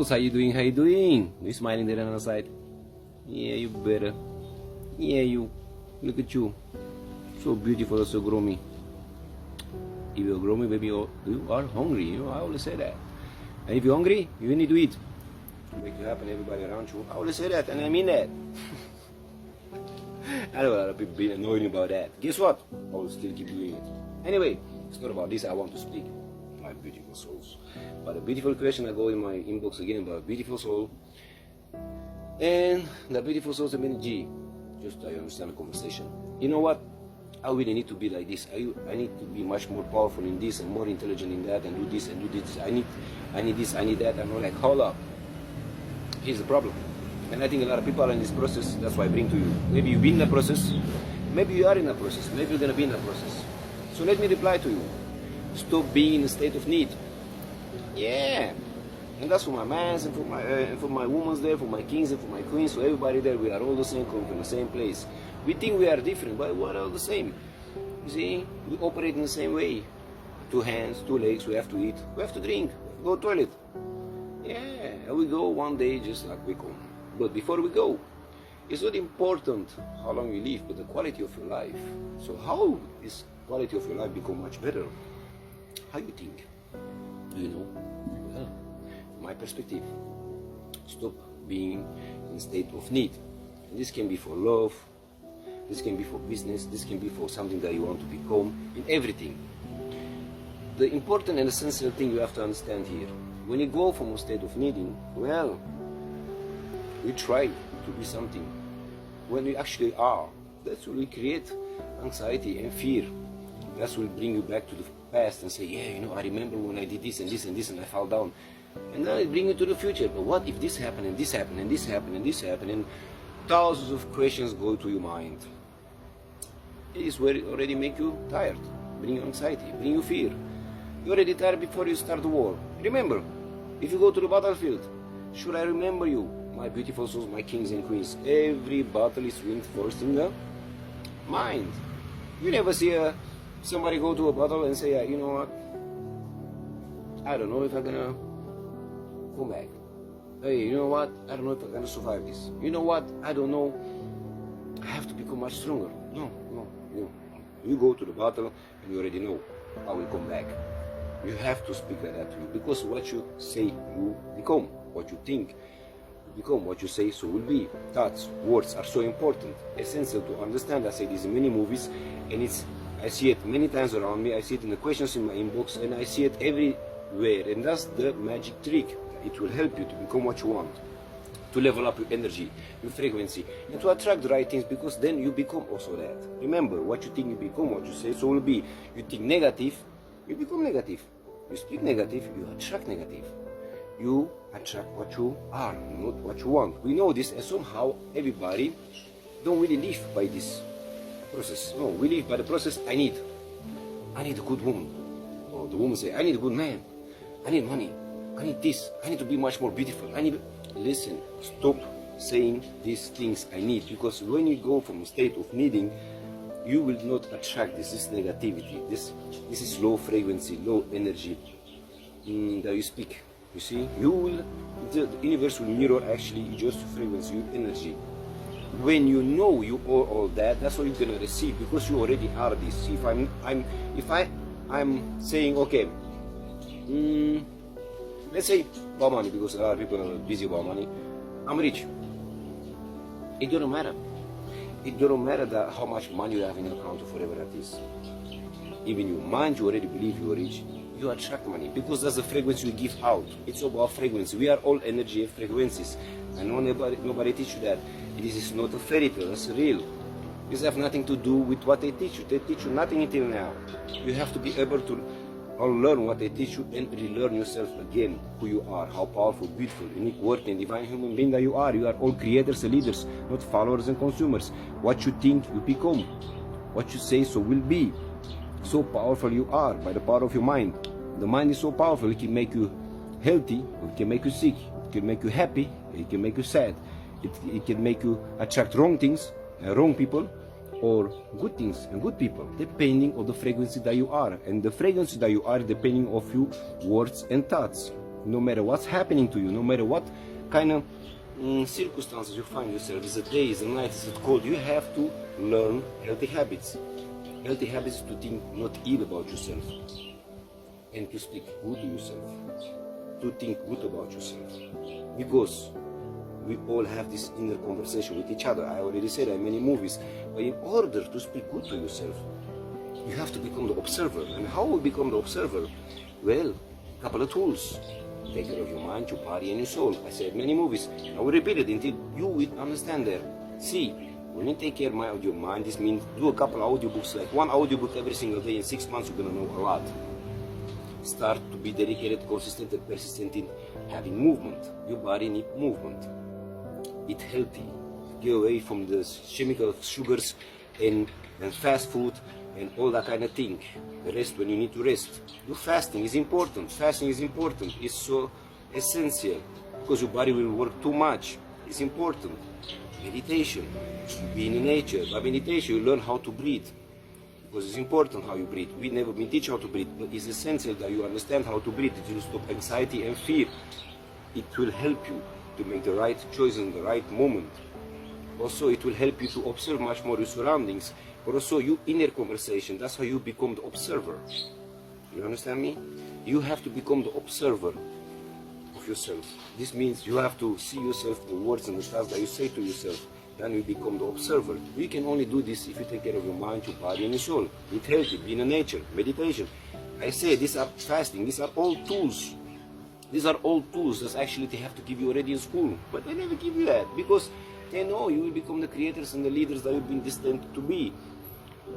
Rose, how you doing? How you doing? You smiling there on the side? Yeah, you better. Yeah, you. Look at you. So beautiful, so groomy. If you're groomy, baby, you are hungry. You know, I always say that. And if you're hungry, you need to eat. To make you happy, everybody around you. I always say that, and I mean that. I know a lot of people being annoyed about that. Guess what? I will still keep doing it. Anyway, it's not about this I want to speak. My beautiful souls. But a beautiful question, I go in my inbox again about beautiful soul. And the beautiful souls have been G. Just so I understand the conversation. You know what? I really need to be like this. I need to be much more powerful in this and more intelligent in that and do this and do this. I need this, I need that. I'm like, hold up. Here's the problem. And I think a lot of people are in this process. That's why I bring to you. Maybe you've been in the process. Maybe you are in the process. Maybe you're going to be in the process. So let me reply to you. Stop being in a state of need. Yeah. And that's for my mans and for my women there, for my kings and for my queens, for everybody there. We are all the same, come from the same place. We think we are different, but we are all the same. You see, we operate in the same way. 2 hands, 2 legs, we have to eat, we have to drink, go to the toilet. Yeah, and we go one day just like we come. But before we go, it's not important how long you live, but the quality of your life. So how is quality of your life become much better? How you think? Do you know? Well, from my perspective, stop being in state of need. And this can be for love, this can be for business, this can be for something that you want to become, in everything. The important and essential thing you have to understand here, when you go from a state of needing, well, we try to be something. When we actually are, that will create anxiety and fear. That will bring you back to the past and say, yeah, you know, I remember when I did this and this and this and I fell down. And then it brings you to the future. But what if this happened and this happened and this happened and this happened? And thousands of questions go to your mind. It is where it already make you tired, bring you anxiety, bring you fear. You're already tired before you start the war. Remember, if you go to the battlefield, should I remember you, my beautiful souls, my kings and queens? Every battle is won first in the mind. You never see somebody go to a battle and say, you know what, I don't know if I'm gonna come back. Hey, you know what, I don't know if I'm gonna survive this. You know what, I don't know, I have to become much stronger. No. You go to the battle and you already know I will come back. You have to speak like that to you, because what you say, you become. What you think, you become. What you say, so will be. Thoughts, words are so important, essential to understand. I say this in many movies, and I see it many times around me. I see it in the questions in my inbox, and I see it everywhere. And that's the magic trick. It will help you to become what you want, to level up your energy, your frequency, and to attract the right things, because then you become also that. Remember, what you think, you become. What you say, so will be. You think negative, you become negative. You speak negative, you attract negative. You attract what you are, not what you want. We know this, and somehow everybody don't really live by this process. No, we live by the process. I need a good woman. Or the woman say, I need a good man. I need money. I need this. I need to be much more beautiful. Listen, stop saying these things I need, because when you go from a state of needing, you will not attract this negativity. This is low frequency, low energy that you speak. You see, the universe will mirror actually just frequency, your energy. When you know you are all that, that's what you're gonna receive, because you already are this. If I'm saying, okay, let's say about money, because a lot of people are busy about money. I'm rich. It doesn't matter. It doesn't matter that how much money you have in your account or whatever that is. Even your mind, you already believe you are rich. You attract money, because that's the frequency you give out. It's about frequency. We are all energy and frequencies. And nobody teach you that. This is not a fairy tale, it's real. This has nothing to do with what they teach you. They teach you nothing until now. You have to be able to unlearn what they teach you and relearn yourself again, who you are, how powerful, beautiful, unique, worthy, and divine human being that you are. You are all creators and leaders, not followers and consumers. What you think, you become. What you say, so will be. So powerful you are by the power of your mind. The mind is so powerful, it can make you healthy, it can make you sick, it can make you happy, it can make you sad. It can make you attract wrong things, wrong people, or good things and good people, depending on the frequency that you are. And the frequency that you are depending on your words and thoughts. no matter what's happening to you, no matter what kind of circumstances you find yourself, is a day, is a night, is it cold, you have to learn healthy habits. Healthy habits is to think not ill about yourself and to speak good to yourself, to think good about yourself, because we all have this inner conversation with each other. I already said that in many movies, but in order to speak good to yourself, you have to become the observer. And how we become the observer? Well, a couple of tools. Take care of your mind, your body, and your soul. I said many movies. I will repeat it until you will understand that. See, when you take care of your mind, this means do a couple of audiobooks, like one audiobook every single day. In 6 months, you're gonna know a lot. Start to be dedicated, consistent, and persistent in having movement. Your body needs movement. Eat healthy. Get away from the chemical sugars and fast food and all that kind of thing. Rest when you need to rest. Do fasting is important. Fasting is important. It's so essential because your body will work too much. It's important. Meditation. Being in nature. By meditation, you learn how to breathe. Because it's important how you breathe. We never been teach how to breathe, but it's essential that you understand how to breathe. It will stop anxiety and fear. It will help you to make the right choice in the right moment. Also, it will help you to observe much more your surroundings, but also your inner conversation. That's how you become the observer. You understand me? You have to become the observer of yourself. This means you have to see yourself, the words and the stuff that you say to yourself. Then you become the observer. You can only do this if you take care of your mind, your body, and your soul. Eat healthy, be in nature, meditation. I say these are fasting. These are all tools. These are all tools that actually they have to give you already in school. But they never give you that because they know you will become the creators and the leaders that you've been destined to be.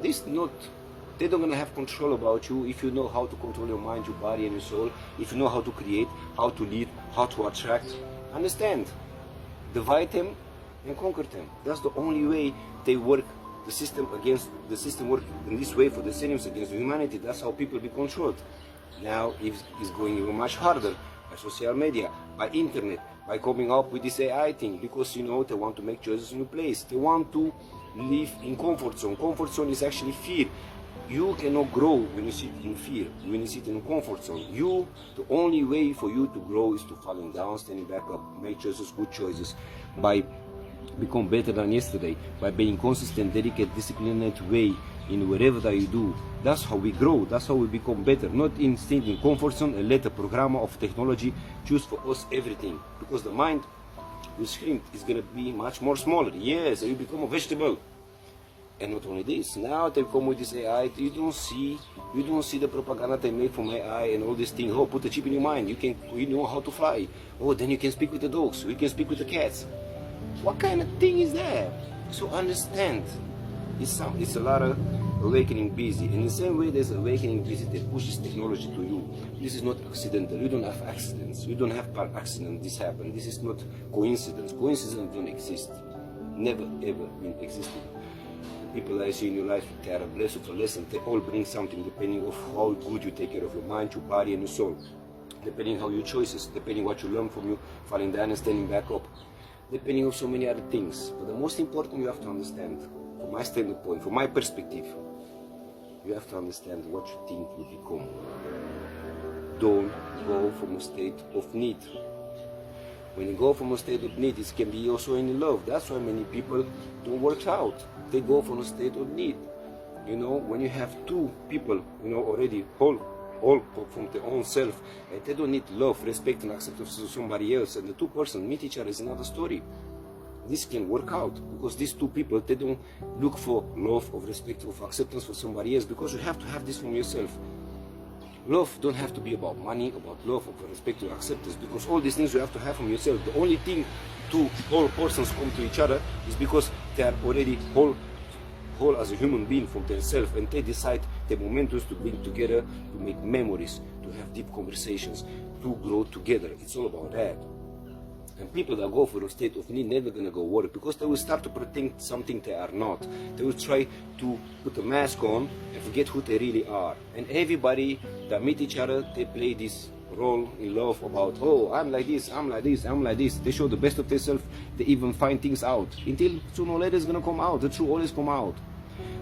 They're not gonna have control about you if you know how to control your mind, your body, and your soul. If you know how to create, how to lead, how to attract. Understand? Divide them and conquer them. That's the only way they work. The system works in this way for the Syrians against humanity. That's how people be controlled. Now it's going even much harder by social media, by internet, by coming up with this AI thing, because they want to make choices in your place. They want to live in comfort zone. Comfort zone is actually fear. You cannot grow when you sit in fear, when you sit in a comfort zone. The only way for you to grow is to falling down, standing back up, make choices, good choices, by become better than yesterday, by being consistent, dedicated, disciplined way in whatever that you do. That's how we grow, that's how we become better, not in staying in comfort zone and let a programmer of technology choose for us everything. Because the mind will shrink, it's gonna be much more smaller. Yes, you become a vegetable. And not only this, now they come with this AI, you don't see the propaganda they make from AI and all these things. Oh, put a chip in your mind, you know how to fly. Oh, then you can speak with the dogs, you can speak with the cats. What kind of thing is that? So understand, it's a lot of awakening busy. And in the same way there's awakening busy that pushes technology to you. This is not accidental. You don't have accidents. You don't have par accident. This happened. This is not coincidence. Coincidence don't exist. Never ever been existing. The people I see in your life, they are blessed or lessons. They all bring something depending on how good you take care of your mind, your body, and your soul. Depending how your choices, depending what you learn from you falling down and standing back up. Depending on so many other things. But the most important you have to understand, from my standpoint, from my perspective, you have to understand what you think you become. Don't go from a state of need. When you go from a state of need, it can be also in love. That's why many people don't work out. They go from a state of need. When you have two people, already whole from their own self, and they don't need love, respect, and acceptance of somebody else, and the two persons meet each other is another story. This can work out because these two people, they don't look for love, of respect, of acceptance for somebody else, because you have to have this from yourself. Love don't have to be about money, about love, of respect, or acceptance, because all these things you have to have from yourself. The only thing two whole persons come to each other is because they are already whole as a human being from themselves, and they decide the momentum to bring together, to make memories, to have deep conversations, to grow together. It's all about that. And people that go for a state of need never gonna go work, because they will start to pretend something they are not. They will try to put a mask on and forget who they really are. And everybody that meet each other, they play this role in love about, oh, I'm like this, I'm like this, I'm like this. They show the best of themselves. They even find things out until sooner or later it's gonna come out. The truth always come out.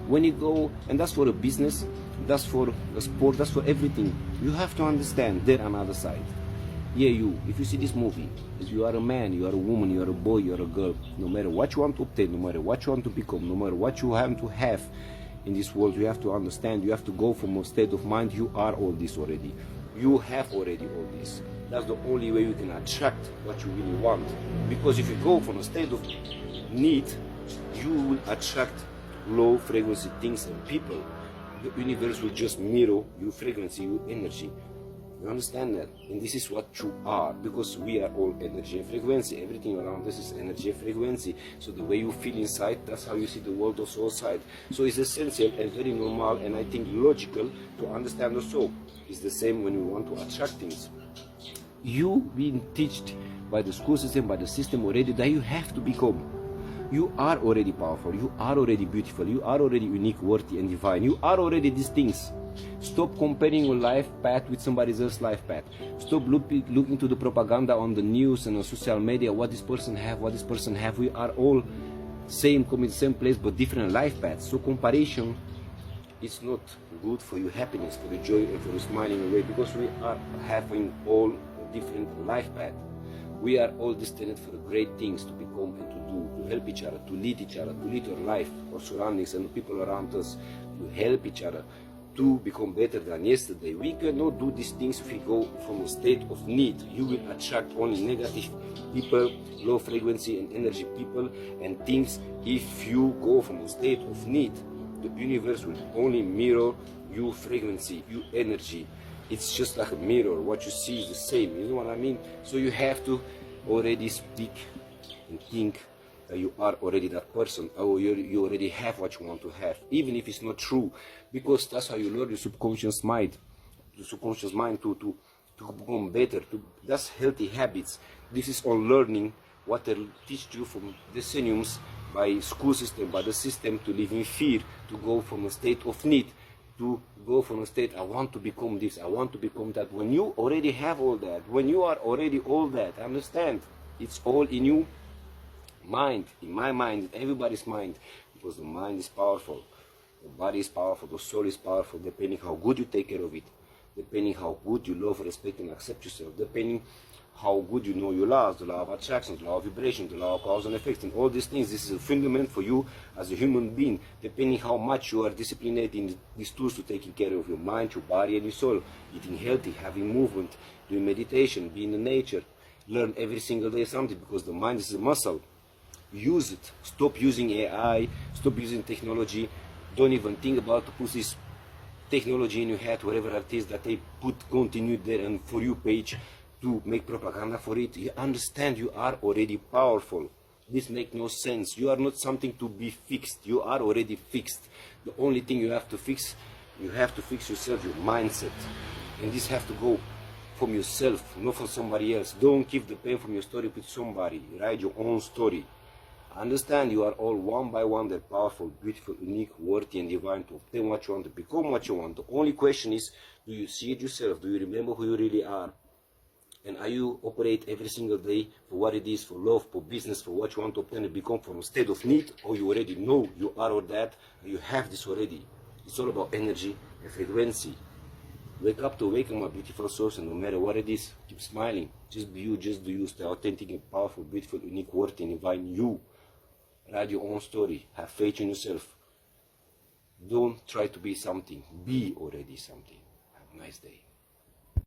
When you go, and that's for a business, that's for a sport, that's for everything. You have to understand there's another side. Yeah, you. If you see this movie, if you are a man, you are a woman, you are a boy, you are a girl, no matter what you want to obtain, no matter what you want to become, no matter what you have to have in this world, you have to understand, you have to go from a state of mind, you are all this already. You have already all this. That's the only way you can attract what you really want. Because if you go from a state of need, you will attract low frequency things and people. The universe will just mirror your frequency, your energy. You understand that? And this is what you are, because we are all energy and frequency. Everything around us is energy and frequency. So the way you feel inside, that's how you see the world also outside. So it's essential and very normal, and I think logical to understand also. It's the same when you want to attract things. You being taught by the school system, by the system already, that you have to become. You are already powerful, you are already beautiful, you are already unique, worthy and divine. You are already these things. Stop comparing your life path with somebody else's life path. Stop looking to the propaganda on the news and on social media, what this person have, what this person have. We are all same, come in the same place, but different life paths. So comparison is not good for your happiness, for your joy and for your smiling away, because we are having all a different life path. We are all destined for great things to become and to do, to help each other, to lead each other, to lead our life, our surroundings and the people around us, to help each other, to become better than yesterday. We cannot do these things if we go from a state of need. You will attract only negative people, low frequency and energy people and things. If you go from a state of need, the universe will only mirror your frequency, your energy. It's just like a mirror. What you see is the same, you know what I mean? So you have to already speak and think that you are already that person, or you already have what you want to have, even if it's not true, because that's how you learn your subconscious mind, to become better. That's healthy habits. This is all learning what they teach you from decenniums by school system, by the system, to live in fear, to go from a state of need, to go from a state, I want to become this, I want to become that. When you already have all that, when you are already all that, understand, it's all in you. Mind, in my mind, in everybody's mind, because the mind is powerful, the body is powerful, the soul is powerful, depending how good you take care of it, depending how good you love, respect and accept yourself, depending how good you know your laws, the law of attraction, the law of vibration, the law of cause and effect, and all these things. This is a fundament for you as a human being, depending how much you are disciplined in these tools to taking care of your mind, your body and your soul, eating healthy, having movement, doing meditation, being in nature, learn every single day something, because the mind is a muscle. Use it. Stop using AI, stop using technology. Don't even think about to put this technology in your head, wherever it is that they put continued there and For You page to make propaganda for it. You understand, you are already powerful. This makes no sense. You are not something to be fixed. You are already fixed. The only thing you have to fix yourself, your mindset. And this has to go from yourself, not from somebody else. Don't give the pain from your story with somebody. Write your own story. Understand, you are all one by one, they're powerful, beautiful, unique, worthy and divine to obtain what you want, to become what you want. The only question is, do you see it yourself? Do you remember who you really are? And are you operate every single day for what it is, for love, for business, for what you want to obtain and become from a state of need? Or you already know you are all that, and you have this already. It's all about energy and frequency. Wake up to awaken, my beautiful souls, and no matter what it is, keep smiling. Just be you, just do you. Stay authentic and powerful, beautiful, unique, worthy and divine you. Write your own story. Have faith in yourself. Don't try to be something. Be already something. Have a nice day.